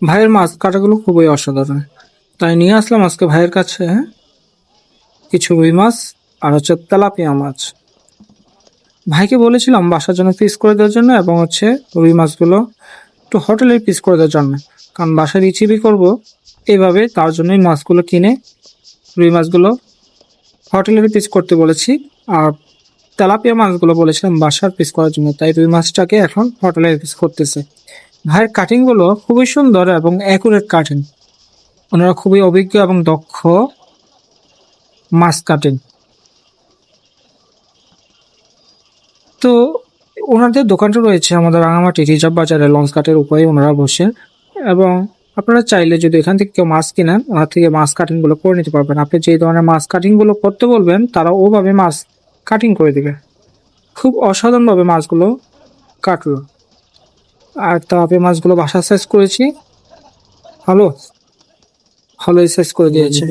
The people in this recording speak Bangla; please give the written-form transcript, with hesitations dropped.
ভাইয়ের মাছ কাটাগুলো খুবই অসাধারণ, তাই নিয়ে আসলাম আজকে ভাইয়ের কাছে কিছু রুই মাছ আর হচ্ছে তেলাপিয়া মাছ। ভাইকে বলেছিলাম বাসার জন্য পিস করে দেওয়ার জন্য এবং হচ্ছে রুই মাছগুলো একটু হোটেলের পিস করে দেওয়ার জন্য, কারণ বাসায় রিসিভি করব এইভাবে, তার জন্যই মাছগুলো কিনে রুই মাছগুলো হোটেলের পিস করতে বলেছি। আর তেলাপিয়া মাছগুলো বলেছিলাম বাসার পিস করার জন্য, তাই রুই মাছটাকে এখন হোটেলের পিস করতেছে। ভাইয়ের কাটিংগুলো খুবই সুন্দর এবং অ্যাকুরেট কাটিং। ওনারা খুবই অভিজ্ঞ এবং দক্ষ মাছ কাটিং। তো ওনাদের দোকানটা রয়েছে আমাদের রাঙামাটি রিজার্ভ বাজারে লঞ্চ ঘাটের উপরে ওনারা বসে, এবং আপনারা চাইলে যদি এখান থেকে কেউ মাছ কিনেন ওনার থেকে মাছ কাটিং গুলো করে নিতে পারবেন। আপনি যে ধরনের মাছ কাটিং গুলো করতে বলবেন তারা ওভাবে মাছ কাটিং করে দিবে। খুব অসাধারণ ভাবে মাছগুলো কাটলো। আর তারপরে মাছগুলো বাসা সাইজ করেছি, ভালো ভালো সাইজ করে দিয়েছে।